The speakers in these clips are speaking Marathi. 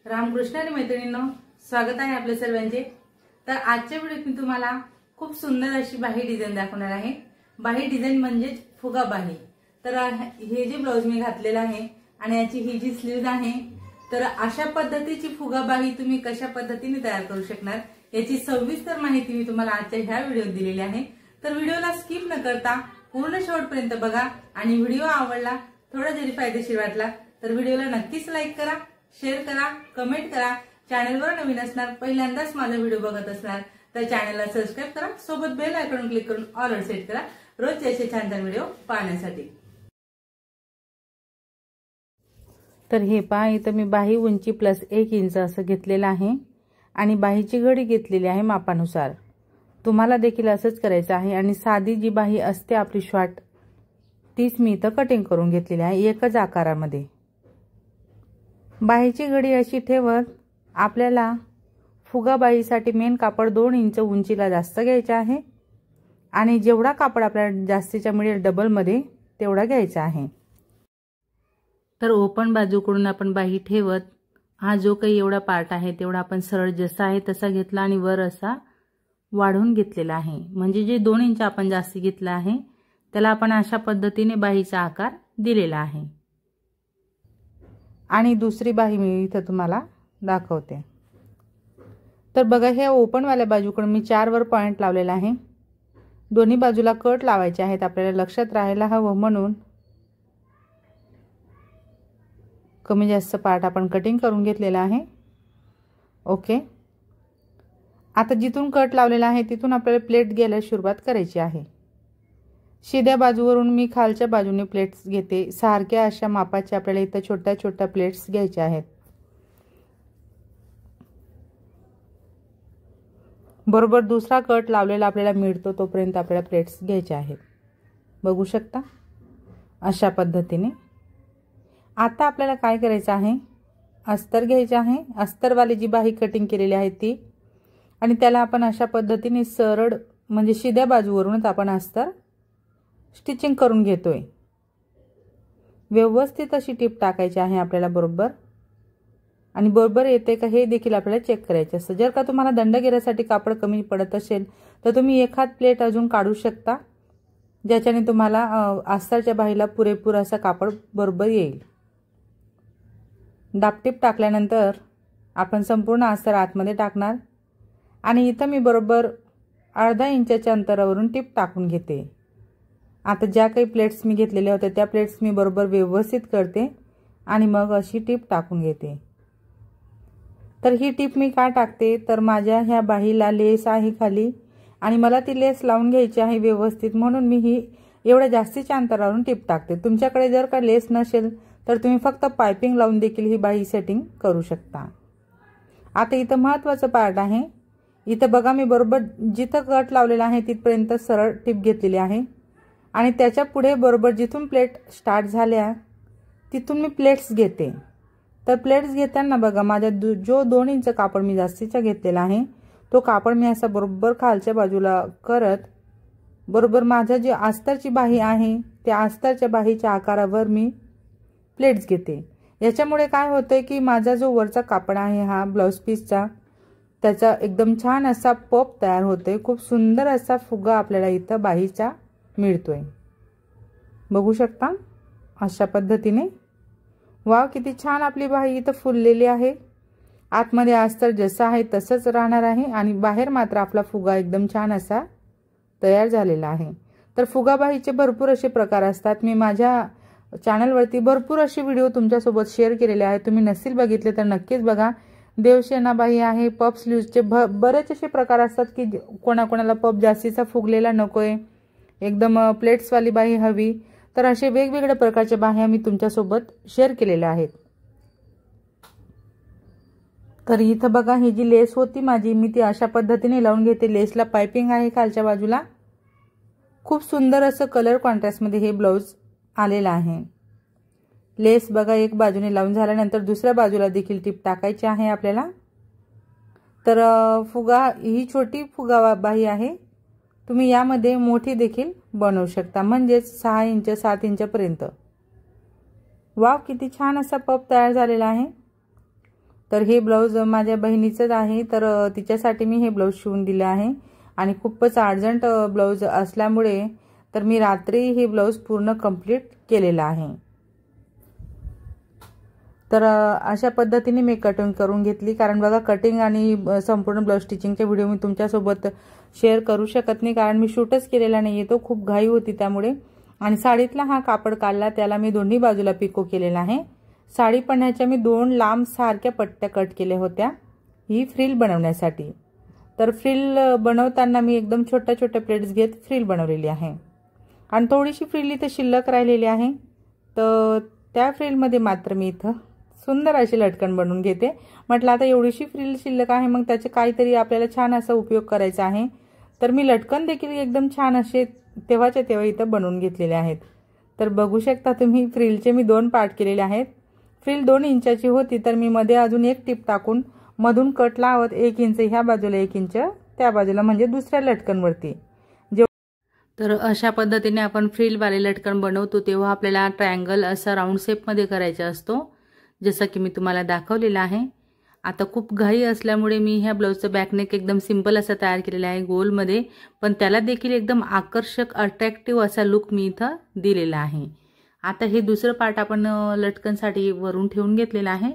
रामकृष्ण आणि मैत्रिणींनो, स्वागत आहे आपल्या सर्वांचे। तर आजच्या व्हिडिओत मी तुम्हाला खूप सुंदर अशी बाही डिझाइन दाखवणार आहे। बाही डिझाइन म्हणजे फुगा बाही। तर हे जे ब्लाउज मी घातलेला आहे आणि याची ही जी स्लीव्ज आहे, तर अशा पद्धतीची फुगा बाही तुम्ही कशा पद्धतीने तयार करू शकणार याची सविस्तर माहिती मी तुम्हाला आजच्या ह्या व्हिडिओत दिलेली आहे। तर व्हिडिओला स्किप न करता पूर्ण शेवटपर्यंत बघा आणि व्हिडिओ आवडला, थोडा जरी फायदेशीर वाटला तर व्हिडिओला नक्कीच लाईक करा, शेअर करा, कमेंट करा। चॅनलवर नवीन असणार, पहिल्यांदाच माझा व्हिडिओ बघत असणार तर चॅनलला सबस्क्राइब करा, सोबत बेल आयकॉन क्लिक करून ऑल सेट करा रोजचे असे छान छान व्हिडिओ पाहण्यासाठी। तर हे पहा, इथं मी बाही उंची प्लस 1 इंच असं घेतलेलं आहे आणि बाहीची घडी घेतलेली आहे मापानुसार। तुम्हाला देखील असंच करायचं आहे आणि साधी जी बाही असते आपली शॉर्ट तीच मी इथं कटिंग करून घेतलेली आहे एकच आकारामध्ये। बाहीची घडी अशी ठेवत आपल्याला फुगा बाहीसाठी मेन कापड 2 इंच उंचीला जास्त घ्यायचा आहे आणि जेवढा कापड आपल्याला जास्तीच्या मिळेल डबल मध्ये तेवढा घ्यायचा आहे। तर ओपन बाजूकडून आपण बाही ठेवत हा जो काही एवढा पार्ट आहे तेवढा आपण सरळ जसा आहे तसा घेतला आणि वर असा वाढवून घेतलेला आहे। म्हणजे जे 2 इंच आपण जास्ती घेतला आहे त्याला आपण अशा पद्धतीने बाहीचा आकार दिलेला आहे। आणि दुसरी बाही मी इथे तुम्हाला दाखवते। तर बघा, हे ओपन वाल्या बाजूकडून मी 4 वर पॉइंट लावलेला आहे। दोन्ही बाजूला कट लावायचे आहेत, आपल्याला लक्षात राहायला हवं म्हणून कमी जास्त पार्ट आपण कटिंग करून घेतलेला आहे। ओके, आता जिथून कट लावलेला आहे तिथून आपल्याला प्लेट घ्यायला सुरुवात करायची आहे। सीध्या बाजूवरून मी खालच्या बाजूने प्लेट्स घेते, सारख्या अशा मापाचे आपल्याला इथं छोट्या छोट्या प्लेट्स घ्यायच्या आहेत। बरोबर दुसरा कट लावलेला आपल्याला मिळतो तोपर्यंत आपल्याला प्लेट्स घ्यायच्या आहेत। बघू शकता अशा पद्धतीने। आता आपल्याला काय करायचं आहे, अस्तर घ्यायचे आहे, अस्तरवाली जी बाही कटिंग केलेली आहे ती, आणि त्याला आपण अशा पद्धतीने सरळ म्हणजे सीध्या बाजूवरूनच आपण अस्तर स्टिचिंग करून घेतोय। व्यवस्थित अशी टिप टाकायची आहे आपल्याला बरोबर, आणि बरोबर येते का हे देखील आपल्याला चेक करायचे असतं। जर का तुम्हाला दंडगेऱ्यासाठी कापड कमी पडत असेल तर तुम्ही एखाद प्लेट अजून काढू शकता, ज्याच्याने तुम्हाला अस्तरच्या बाहीला पुरेपूर असा कापड बरोबर येईल। दाबटीप टाकल्यानंतर आपण संपूर्ण अस्तर आतमध्ये टाकणार आणि इथं मी बरोबर अर्धा इंचाच्या अंतरावरून टिप टाकून घेते। आता ज्या काही प्लेट्स मी घेतलेल्या होत्या त्या प्लेट्स मी बरोबर व्यवस्थित करते आणि मग अशी टिप टाकून घेते। तर ही टिप मी का टाकते, तर माझ्या ह्या बाहीला लेस आहे खाली आणि मला ती लेस लावून घ्यायची आहे व्यवस्थित, म्हणून मी ही एवढ्या जास्तीच्या अंतरावरून टिप टाकते। तुमच्याकडे जर का लेस नसेल तर तुम्ही फक्त पाइपिंग लावून देखील ही बाही सेटिंग करू शकता। आता इथं महत्त्वाचं पार्ट आहे, इथं बघा मी बरोबर जिथं कट लावलेला आहे तिथपर्यंत सरळ टिप घेतलेली आहे आणि त्याच्या पुढे बरोबर जिथून प्लेट स्टार्ट झाल्या तिथून मी प्लेट्स घेते। तर प्लेट्स घेताना बघा माझा जो 2 इंच कापड मी जास्तीचा घेतलेला आहे तो कापड मी असा बरोबर खालच्या बाजूला करत बरोबर माझा जी अस्तरची बाही आहे त्या अस्तरच्या बाहीच्या आकारावर मी प्लेट्स घेते। याच्यामुळे काय होतंय की माझा जो वरचा कापड आहे हा ब्लाउज पीसचा, त्याचा एकदम छान असा पप तयार होतोय। खूप सुंदर असा फुगा आपल्याला इथं बाहीचा मिळतोय। बघू शकता अशा पद्धतीने। वाव, किती छान आपली बाही इथं फुललेली आहे। आतमध्ये अस्तर जसं आहे तसंच राहणार आहे आणि बाहेर मात्र आपला फुगा एकदम छान असा तयार झालेला आहे। तर फुगा बाहीचे भरपूर असे प्रकार असतात। मी माझ्या चॅनलवरती भरपूर असे व्हिडिओ तुमच्यासोबत शेअर केलेले आहेत, तुम्ही नसेल बघितले तर नक्कीच बघा। देवसेना बाही आहे, पप स्लीव्हचे बरेच असे प्रकार असतात की कोणाकोणाला पप जास्तीचा फुगलेला नकोय, एकदम प्लेट्सवाली बाही हवी, तर असे वेगवेगळ्या प्रकारच्या बाह्या मी तुमच्यासोबत शेअर केलेल्या आहेत। तर इथं बघा ही जी लेस होती माझी मी ती अशा पद्धतीने लावून घेते। लेसला पाइपिंग आहे खालच्या बाजूला। खूप सुंदर असं कलर कॉन्ट्रास्टमध्ये हे ब्लाउज आलेला आहे। लेस बघा एक बाजूने लावून झाल्यानंतर दुसऱ्या बाजूला देखील टिप टाकायची आहे आपल्याला। तर फुगा ही छोटी फुगा बाही आहे, तुम्ही यामध्ये मोठी देखील बनवू शकता, म्हणजे 6 इंच 7 इंच पर्यंत। वाव, किती छान असा पप तयार झालेला आहे। तर हे ब्लाऊज माझ्या बहिणीचंच आहे, तर तिच्यासाठी मी हे ब्लाऊज शिवून दिले आहे आणि खूपच अर्जंट ब्लाऊज असल्यामुळे तर मी रात्री हे ब्लाऊज पूर्ण कंप्लीट केलेला आहे। तर अशा पद्धतीने मी कटिंग करून घेतली, कारण बघा कटिंग आणि संपूर्ण ब्लाऊज स्टिचिंगचे व्हिडिओ मी तुमच्यासोबत शेअर करू शकत नाही, कारण मी शूटच केलेला नाहीये, तो खूप घाई होती त्यामुळे। आणि साडीतला हा कापड काढला, त्याला मी दोन्ही बाजूला पिको केलेला आहे। साडी पन्ह्याच्या मी 2 लांब सारख्या पट्ट्या कट केल्या होत्या ही फ्रिल बनवण्यासाठी। तर फ्रिल बनवताना मी एकदम छोट्या छोट्या प्लेट्स घेत फ्रिल बनवलेली आहे आणि थोडीशी फ्रिल इथे शिल्लक राहिलेली आहे, तर त्या फ्रिलमध्ये मात्र मी इथं सुंदर अशी लटकन बनवून घेते। म्हटलं आता एवढीशी फ्रिल शिल्लक आहे, मग त्याचे काहीतरी आपल्याला छान असा उपयोग करायचा आहे, तर मी लटकन देखील एकदम छान असे तेव्हाच्या तेव्हा इथं बनवून घेतलेले आहेत। तर बघू शकता तुम्ही फ्रिलचे मी 2 पार्ट केलेले आहेत। फ्रिल 2 इंचाची होती, तर मी मध्ये अजून एक टिप टाकून मधून कट लावत 1 इंच ह्या बाजूला 1 इंच त्या बाजूला, म्हणजे दुसऱ्या लटकनवरती। तर अशा पद्धतीने आपण फ्रिल वाले लटकन बनवतो तेव्हा आपल्याला ट्रायंगल असा राऊंड शेप मध्ये करायचा असतो, जसं की मी तुम्हाला दाखवलेला आहे। आता खूप घाई असल्यामुळे मी ह्या ब्लाऊजचं बॅकनेक एकदम सिंपल असा तयार केलेला आहे गोल मध्ये, पण त्याला देखील एकदम आकर्षक अट्रॅक्टिव्ह असा लुक मी इथं दिलेला आहे। आता हे दुसरं पार्ट आपण लटकनसाठी वरून ठेवून घेतलेला आहे।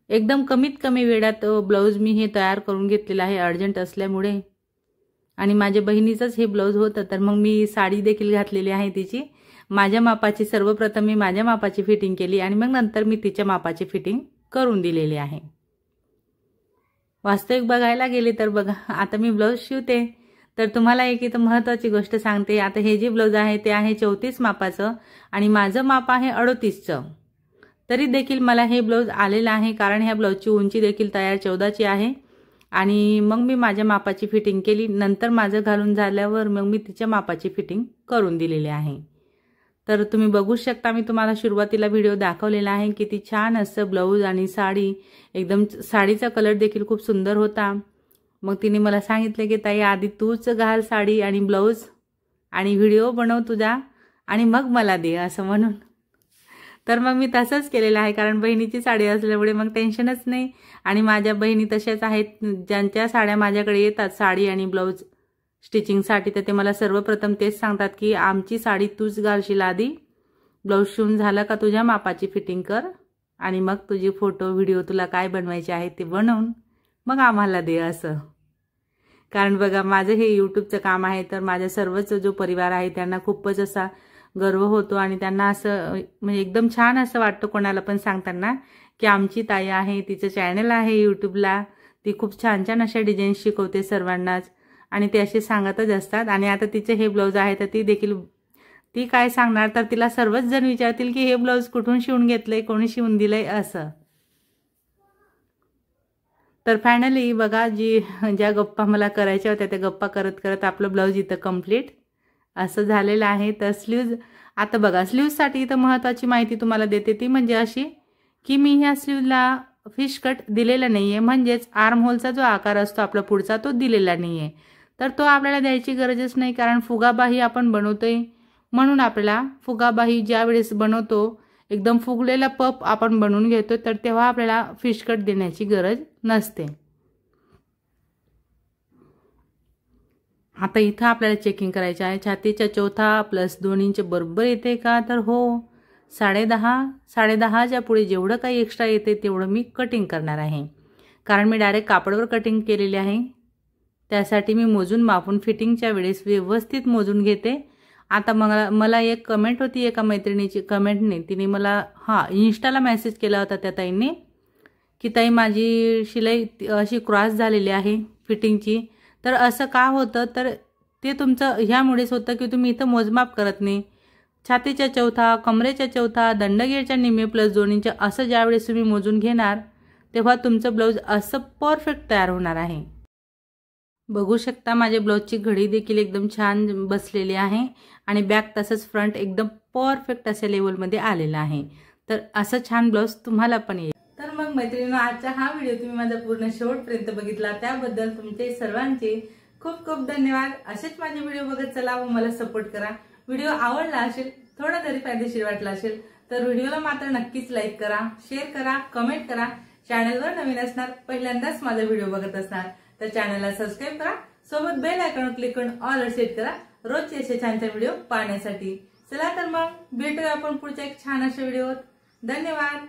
एकदम कमीत कमी वेळात ब्लाऊज मी हे तयार करून घेतलेला आहे अर्जंट असल्यामुळे, आणि माझ्या बहिणीचंच हे ब्लाऊज होतं, तर मग मी साडी देखील घातलेली आहे तिची माझ्या मापाची। सर्वप्रथम मी माझ्या मापाची फिटिंग केली आणि मग नंतर मी तिच्या मापाची फिटिंग करून दिलेली आहे। वास्तविक बघायला गेले तर बघा, आता मी ब्लाऊज शिवते तर तुम्हाला एक इथं महत्त्वाची गोष्ट सांगते। आता हे जे ब्लाऊज आहे ते आहे 34 मापाचं आणि माझं माप आहे 38चं, तरी देखील मला हे ब्लाऊज आलेलं आहे, कारण ह्या ब्लाऊजची उंची देखील तयार 14ची आहे। आणि मग मी माझ्या मापाची फिटिंग केली, नंतर माझं घालून झाल्यावर मग मी तिच्या मापाची फिटिंग करून दिलेली आहे। तर तुम्ही बघू शकता, मी तुम्हाला सुरुवातीला व्हिडिओ दाखवलेला आहे किती छान असं ब्लाऊज आणि साडी, एकदम साडीचा कलर देखील खूप सुंदर होता। मग तिने मला सांगितले की ताई आधी तूच घाल साडी आणि ब्लाऊज आणि व्हिडिओ बनव तुझा आणि मग मला दे असं म्हणून। तर मग मी तसंच केलेलं आहे, कारण बहिणीची साडी असल्यामुळे मग टेन्शनच नाही। आणि माझ्या बहिणी तशाच आहेत, ज्यांच्या साड्या माझ्याकडे येतात साडी आणि ब्लाऊज स्टिचिंगसाठी, तर ते मला सर्वप्रथम तेच सांगतात की आमची साडी तूच घालशील आधी, ब्लाऊज शिवून झाला का तुझ्या मापाची फिटिंग कर आणि मग तुझे फोटो व्हिडिओ तुला काय बनवायचे आहे ते बनवून मग आम्हाला दे असं। कारण बघा माझं हे यूट्यूबचं काम आहे, तर माझ्या सर्वच जो परिवार आहे त्यांना खूपच असा गर्व होतो आणि त्यांना असं म्हणजे एकदम छान असं वाटतं कोणाला पण सांगताना की आमची ताई आहे, तिचं चॅनल आहे यूट्यूबला, ती खूप छान छान अशा डिझाईन शिकवते सर्वांनाच आणि ते असे सांगतच असतात। आणि आता तिचे हे ब्लाऊज आहे, तर ती काय सांगणार, तर तिला सर्वच जण विचारतील की हे ब्लाऊज कुठून शिवून घेतलंय, कोणी शिवून दिलंय असं। तर फायनली बघा ज्या गप्पा मला करायच्या होत्या त्या गप्पा करत करत आपलं ब्लाऊज इथं कंप्लीट असं झालेलं आहे। तर स्लीव्ज, आता बघा स्लीव्जसाठी इथं महत्त्वाची माहिती तुम्हाला देते, ती म्हणजे अशी की मी ह्या स्लीव्जला फिश कट दिलेला नाहीये, म्हणजेच आर्म होलचा जो आकार असतो आपला पुढचा तो दिलेला नाहीये, तर तो आपल्याला द्यायची गरजच नाही, कारण फुगाबाही आपण बनवतोय म्हणून आपल्याला फुगाबाही ज्या वेळेस बनवतो एकदम फुगलेला पफ आपण बनवून घेतो, तर तेव्हा आपल्याला फिश कट देण्याची गरज नसते। आता इथं आपल्याला चेकिंग करायचं आहे, छातीच्या 4 प्लस 2 इंच बरोबर येते का, तर हो 10.5च्या पुढे जेवढं काही एक्स्ट्रा येते तेवढं मी कटिंग करणार आहे, कारण मी डायरेक्ट कापडावर कटिंग केलेली आहे। त्यासाठी मी मोजून मापून फिटिंगच्या वेळेस व्यवस्थित मोजून घेते। आता मला एक कमेंट होती एका मैत्रिणीची, कमेंटने तिने मला इन्स्टाला मेसेज केला होता त्या ताईंनी की ताई माझी शिलाई अशी क्रॉस झालेली आहे फिटिंगची, तर असं का होतं, तर ते तुमचं ह्यामुळेच होतं की तुम्ही इथं मोजमाप करत नाही। छातीच्या 4, कमरेच्या 4, दंडगेरच्या निम्मे प्लस 2 इंच असं ज्यावेळेस तुम्ही मोजून घेणार तेव्हा तुमचं ब्लाऊज असं परफेक्ट तयार होणार आहे। बघू शकता माझ्या ब्लाऊजची घडी देखील एकदम छान बसलेली आहे आणि बॅक तसंच फ्रंट एकदम परफेक्ट अशा लेवलमध्ये आलेला आहे। तर असं छान ब्लाऊज तुम्हाला पण येईल। तर मग मैत्रिणींनो, आजचा हा व्हिडिओ तुम्ही माझा पूर्ण शेवटपर्यंत बघितला त्याबद्दल तुमचे सर्वांचे खूप खूप धन्यवाद। असेच माझे व्हिडिओ बघत चला व मला सपोर्ट करा। व्हिडिओ आवडला असेल, थोडा तरी फायदेशीर वाटला असेल तर व्हिडिओला मात्र नक्कीच लाईक करा, शेअर करा, कमेंट करा. चॅनलवर नवीन असणार, पहिल्यांदाच माझा व्हिडिओ बघत असणार तर चॅनलला सबस्क्राईब करा. सोबत बेल आयकॉनवर क्लिक करून ऑल सेट करा रोजचे असे छान छान व्हिडिओ पाहण्यासाठी. चला तर मग भेटूया आपण पुढच्या एक छान अशा व्हिडिओत. धन्यवाद.